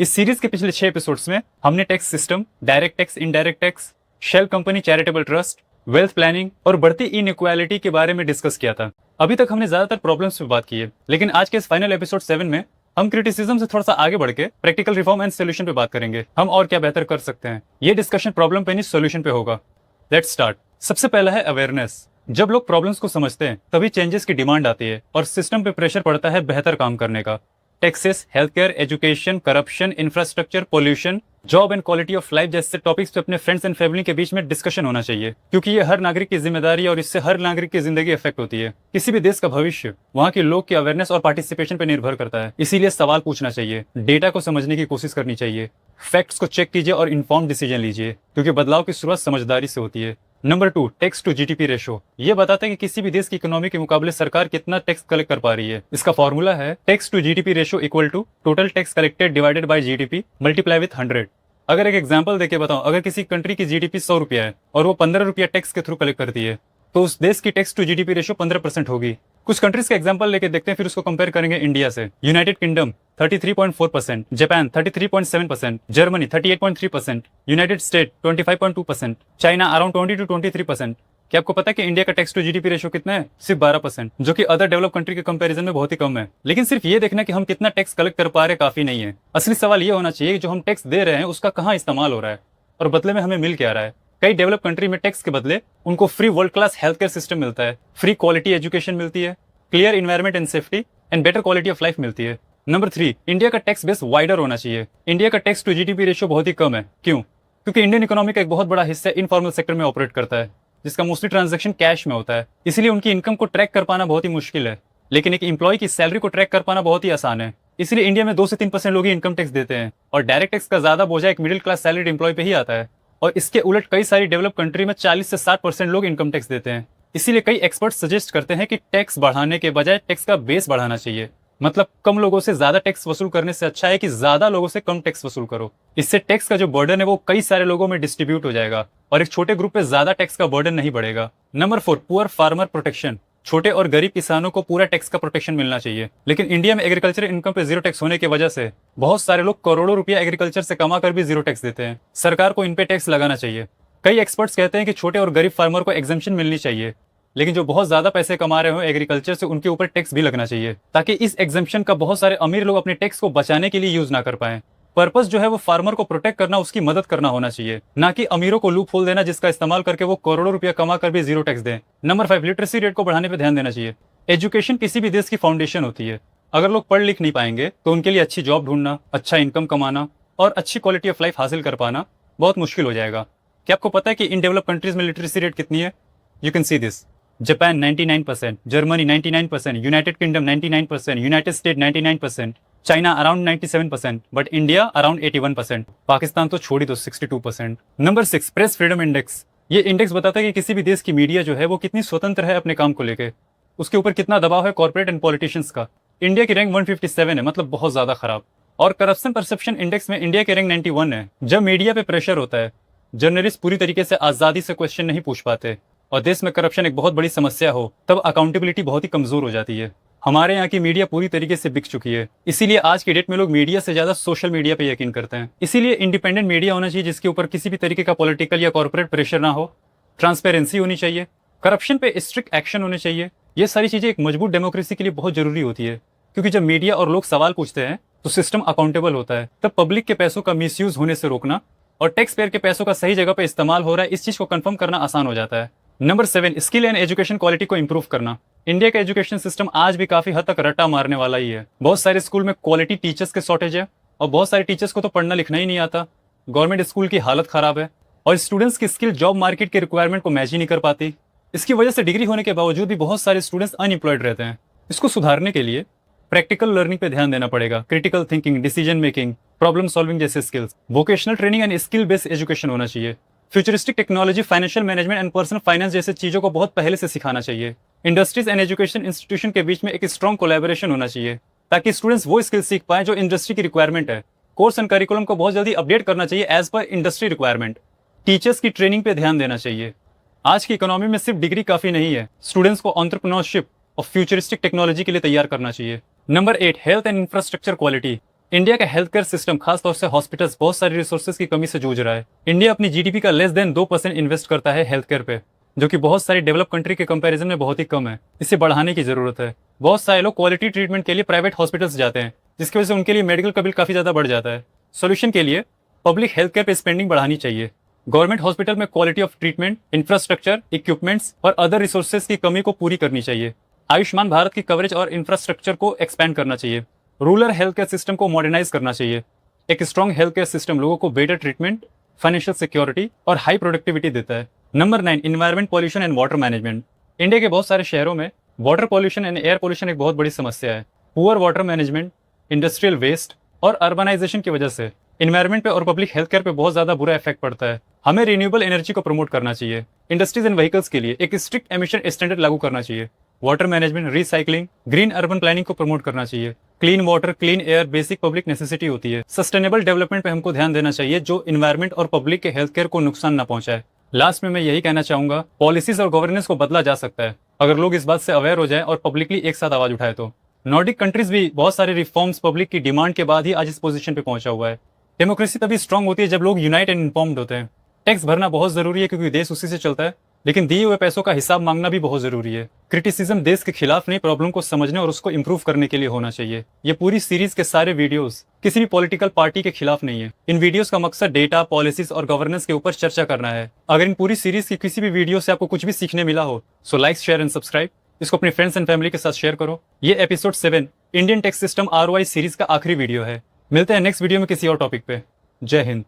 इस सीरीज के पिछले 6 एपिसोड्स में हमने tax system, direct tax, indirect tax, shell company, charitable trust, wealth planning और बढ़ती इनइक्वालिटी के बारे में डिस्कस किया था। अभी तक हमने ज्यादातर प्रॉब्लम्स पे बात की है, लेकिन आज के इस फाइनल एपिसोड 7 में हम क्रिटिसिज्म से थोड़ा सा आगे बढ़ के प्रैक्टिकल रिफॉर्म एंड सोल्यूशन पे बात करेंगे। हम और क्या बेहतर कर सकते हैं। ये डिस्कशन प्रॉब्लम पे नहीं, सोल्यूशन पे होगा। Let's start. सबसे पहला है अवेयरनेस। जब लोग प्रॉब्लम्स को समझते हैं तभी चेंजेस की डिमांड आती है और सिस्टम पे प्रेशर पड़ता है बेहतर काम करने का। Taxes, health care, education, corruption, infrastructure, pollution, job and quality of life जैसे टॉपिक्स पे अपने फ्रेंड्स एंड फैमिली के बीच में डिस्कशन होना चाहिए, क्योंकि ये हर नागरिक की जिम्मेदारी है और इससे हर नागरिक की जिंदगी इफेक्ट होती है। किसी भी देश का भविष्य वहाँ के लोग की अवेयरनेस और पार्टिसिपेशन पर निर्भर करता है। इसीलिए सवाल पूछना चाहिए, डेटा को समझने की कोशिश करनी चाहिए, फैक्ट्स को चेक कीजिए और इन्फॉर्म डिसीजन लीजिए, क्योंकि बदलाव की शुरुआत समझदारी से होती है। Number 2, tax to GDP ratio. ये बताता है कि किसी भी देश की इकोनॉमी के मुकाबले सरकार कितना टैक्स कलेक्ट कर पा रही है। इसका फॉर्मूला है tax to GDP ratio equal to total tax collected divided by GDP multiply with 100। अगर एक एग्जांपल देके बताऊं, अगर किसी कंट्री की जीडीपी 100 रुपया है और वो 15 रुपया टैक्स के थ्रू कलेक्ट करती है, तो उस देश की टैक्स टू जीडीपी रेशो 15% होगी। कुछ कंट्रीज का एग्जांपल लेके देखते हैं, फिर उसको कंपेयर करेंगे इंडिया से। United kingdom 33.4%, Japan 33.7%, Germany 38.3%, United state 25.2%, China around 20 to 23%। क्या आपको पता है कि इंडिया का टैक्स टू जीडीपी रेशो कितना है? सिर्फ 12%, जो कि अदर डेवलप कंट्री के कंपैरिजन में बहुत ही कम है। लेकिन सिर्फ ये देखना कि हम कितना टैक्स कलेक्ट कर पा रहे काफी नहीं है। असली सवाल ये होना चाहिए कि जो हम टैक्स दे रहे हैं उसका कहाँ इस्तेमाल हो रहा है और बदले में हमें मिल क्या रहा है। कई डेवलप कंट्री में टैक्स के बदले उनको free world class health care system मिलता है, फ्री क्वालिटी एजुकेशन मिलती है, clear environment and safety and better quality of life मिलती है। नंबर 3, इंडिया का टैक्स बेस वाइडर होना चाहिए। इंडिया का टैक्स टू जीडीपी रेशियो बहुत ही कम है। क्यों? क्योंकि इंडियन इकोनॉमी का एक बहुत बड़ा हिस्सा इनफॉर्मल सेक्टर में ऑपरेट करता है, जिसका मोस्टली ट्रांजैक्शन कैश में होता है। इसलिए उनकी इनकम को ट्रैक कर पाना बहुत ही मुश्किल है, लेकिन एक एम्प्लॉय की सैलरी को ट्रैक कर पाना बहुत ही आसान है। इसलिए इंडिया में 2 से 3% लोग ही इनकम टैक्स देते हैं और डायरेक्ट टैक्स का ज्यादा बोझा एक मिडिल क्लास सैलरीड एम्प्लॉय पे ही आता है। और इसके उलट कई सारी डेवलप कंट्री में 40 से 60% लोग इनकम टैक्स देते हैं। इसीलिए कई एक्सपर्ट सजेस्ट करते हैं कि टैक्स बढ़ाने के बजाय टैक्स का बेस बढ़ाना चाहिए। मतलब कम लोगों से ज्यादा टैक्स वसूल करने से अच्छा है कि ज्यादा लोगों से कम टैक्स वसूल करो। इससे टैक्स का जो बर्डन है वो कई सारे लोगों में डिस्ट्रीब्यूट हो जाएगा और एक छोटे ग्रुप पे ज्यादा टैक्स का बर्डन नहीं बढ़ेगा। Number 4, poor farmer protection. छोटे और गरीब किसानों को पूरा टैक्स का प्रोटेक्शन मिलना चाहिए, लेकिन इंडिया में एग्रीकल्चर इनकम पे जीरो टैक्स होने की वजह से बहुत सारे लोग करोड़ों रुपया एग्रीकल्चर से कमा कर भी जीरो टैक्स देते हैं। सरकार को इन पे टैक्स लगाना चाहिए। कई एक्सपर्ट्स कहते हैं कि छोटे और गरीब फार्मर को एग्जम्पशन मिलनी चाहिए, लेकिन जो बहुत ज्यादा पैसे कमा रहे हो एग्रीकल्चर से उनके ऊपर टैक्स भी लगना चाहिए, ताकि इस एग्जम्पशन का बहुत सारे अमीर लोग अपने टैक्स को बचाने के लिए यूज ना कर पाए। पर्पस जो है वो फार्मर को प्रोटेक्ट करना, उसकी मदद करना होना चाहिए, ना कि अमीरों को लूप होल देना जिसका इस्तेमाल करके वो करोड़ों रुपया कमा कर भी जीरो टैक्स दें। नंबर 5, लिटरेसी रेट को बढ़ाने पर ध्यान देना चाहिए। एजुकेशन किसी भी देश की फाउंडेशन होती है। अगर लोग पढ़ लिख नहीं पाएंगे तो उनके लिए अच्छी जॉब ढूंढना, अच्छा इनकम कमाना और अच्छी क्वालिटी ऑफ लाइफ हासिल कर पाना बहुत मुश्किल हो जाएगा। क्या आपको पता है कि इन डेवलप कंट्रीज में लिटरेसी रेट कितनी है? You can see this. Japan 99%, Germany 99%, United kingdom 99%, United state 99%, China around 97%, but India around 81%। Pakistan तो छोड़ ही दो, 62%। Number 6, press freedom index. ये इंडेक्स बताता है कि किसी भी देश की मीडिया जो है वो कितनी स्वतंत्र है अपने काम को लेकर, उसके ऊपर कितना दबाव है कॉर्पोरेट एंड पॉलिटिशियंस का। इंडिया की रैंक 157 है, मतलब बहुत ज्यादा खराब। और करप्शन परसेप्शन इंडेक्स में इंडिया की रैंक 91 है। जब मीडिया पे प्रेशर होता है, जर्नलिस्ट पूरी तरीके से आजादी से क्वेश्चन नहीं पूछ पाते और देश में करप्शन एक बहुत बड़ी समस्या हो, तब अकाउंटेबिलिटी बहुत ही कमजोर हो जाती है। हमारे यहाँ की मीडिया पूरी तरीके से बिक चुकी है। इसीलिए आज की डेट में लोग मीडिया से ज्यादा सोशल मीडिया पे यकीन करते हैं। इसीलिए इंडिपेंडेंट मीडिया होना चाहिए जिसके ऊपर किसी भी तरीके का पॉलिटिकल या कॉर्पोरेट प्रेशर ना हो। ट्रांसपेरेंसी होनी चाहिए, करप्शन पे स्ट्रिक्ट एक्शन होने चाहिए। ये सारी चीजें एक मजबूत डेमोक्रेसी के लिए बहुत जरूरी होती है, क्योंकि जब मीडिया और लोग सवाल पूछते हैं तो सिस्टम अकाउंटेबल होता है। तब पब्लिक के पैसों का मिसयूज होने से रोकना और टैक्स पेयर के पैसों का सही जगह पे इस्तेमाल हो रहा है, इस चीज को कंफर्म करना आसान हो जाता है। Number 7, skill and education quality को इंप्रूव करना। इंडिया का एजुकेशन सिस्टम आज भी काफी हद तक रट्टा मारने वाला ही है। बहुत सारे स्कूल में क्वालिटी टीचर्स के शॉर्टेज है और बहुत सारे टीचर्स को तो पढ़ना लिखना ही नहीं आता। गवर्नमेंट स्कूल की हालत खराब है और स्टूडेंट्स की स्किल जॉब मार्केट के रिक्वायरमेंट को मैच ही नहीं कर पाती। इसकी वजह से डिग्री होने के बावजूद भी बहुत सारे स्टूडेंट्स अनएम्प्लॉयड रहते हैं। इसको सुधारने के लिए प्रैक्टिकल लर्निंग पे ध्यान देना पड़ेगा। Critical thinking, decision making, problem solving जैसे skills, vocational training and skill based education होना चाहिए। Futuristic technology, financial management and personal finance जैसे चीजों को बहुत पहले से सिखाना चाहिए। इंडस्ट्रीज एंड एजुकेशन इंस्टीट्यूशन के बीच में एक स्ट्रॉन्ग कोलैबोरेशन होना चाहिए, ताकि स्टूडेंट्स वो स्किल सीख पाए जो इंडस्ट्री की रिक्वायरमेंट है। कोर्स एंड करिकुलम को बहुत जल्दी अपडेट करना चाहिए एज पर इंडस्ट्री रिक्वायरमेंट। टीचर्स की ट्रेनिंग पे ध्यान देना चाहिए। आज की इकोनॉमी में सिर्फ डिग्री काफी नहीं है, स्टूडेंट्स को एंटरप्रेन्योरशिप और फ्यूचरिस्टिक टेक्नोलॉजी के लिए तैयार करना चाहिए। Number 8, health and infrastructure quality. India का हेल्थ केयर सिस्टम खासतौर से हॉस्पिटल्स बहुत सारी रिसोर्सेज की कमी से जूझ रहा है। इंडिया अपनी जीडीपी का लेस देन 2% इन्वेस्ट करता है हेल्थ केयर पे, जो कि बहुत सारी डेवलप कंट्री के कंपैरिजन में बहुत ही कम है। इसे बढ़ाने की जरूरत है। बहुत सारे लोग क्वालिटी ट्रीटमेंट के लिए प्राइवेट हॉस्पिटल्स जाते हैं, जिसकी वजह से उनके लिए मेडिकल का बिल काफी ज्यादा बढ़ जाता है। सोल्यूशन के लिए पब्लिक हेल्थ केयर पे स्पेंडिंग बढ़ानी चाहिए। गवर्नमेंट हॉस्पिटल में quality of treatment, infrastructure, equipments और अदर रिसोर्सेज की कमी को पूरी करनी चाहिए। आयुष्मान भारत की कवरेज और इंफ्रास्ट्रक्चर को एक्सपैंड करना चाहिए। रूरल हेल्थ केयर सिस्टम को मॉडर्नाइज करना चाहिए। एक स्ट्रॉन्ग हेल्थ केयर सिस्टम लोगों को बेटर ट्रीटमेंट, फाइनेंशियल सिक्योरिटी और हाई प्रोडक्टिविटी देता है। Number 9, environment pollution and water management. India के बहुत सारे शहरों में water pollution and air pollution एक बहुत बड़ी समस्या है। Poor water management, industrial waste और अर्बनाइजेशन की वजह से इन्वायरमेंट पे और पब्लिक हेल्थ केयर पे बहुत ज्यादा बुरा इफेक्ट पड़ता है। हमें रिन्यूएबल एनर्जी को प्रमोट करना चाहिए। इंडस्ट्रीज एंड व्हीकल्स के लिए एक स्ट्रिक्ट एमिशन स्टैंडर्ड लागू करना चाहिए। Water management, recycling, green urban planning को प्रमोट करना चाहिए। Clean water, clean air basic public necessity होती है। सस्टेनेबल डेवलपमेंट पे हमको ध्यान देना चाहिए, जो इन्वायरमेंट और पब्लिक के हेल्थ केयर को नुकसान न पहुंचाए। लास्ट में मैं यही कहना चाहूंगा, पॉलिसीज और गवर्नेंस को बदला जा सकता है अगर लोग इस बात से अवेयर हो जाएं और पब्लिकली एक साथ आवाज उठाए तो। नॉर्डिक कंट्रीज भी बहुत सारे रिफॉर्म्स पब्लिक की डिमांड के बाद ही आज इस पोजीशन पे पहुंचा हुआ है। डेमोक्रेसी तभी स्ट्रांग होती है जब लोग यूनाइट एंड इन्फॉर्म्ड होते हैं। टैक्स भरना बहुत जरूरी है क्योंकि देश उसी से चलता है, लेकिन दिए हुए पैसों का हिसाब मांगना भी बहुत जरूरी है। क्रिटिसिज्म देश के खिलाफ नहीं, प्रॉब्लम को समझने और उसको इंप्रूव करने के लिए होना चाहिए। ये पूरी सीरीज के सारे वीडियोस किसी भी पॉलिटिकल पार्टी के खिलाफ नहीं है। इन वीडियोस का मकसद डेटा, पॉलिसीज और गवर्नेंस के ऊपर चर्चा करना है। अगर इन पूरी सीरीज की किसी भी वीडियो से आपको कुछ भी सीखने मिला हो, so like, share and subscribe. इसको अपने फ्रेंड्स एंड फैमिली के साथ शेयर करो। ये episode 7 Indian tax system ROI series का आखिरी वीडियो है। मिलते हैं नेक्स्ट वीडियो में किसी और टॉपिक पे। जय हिंद।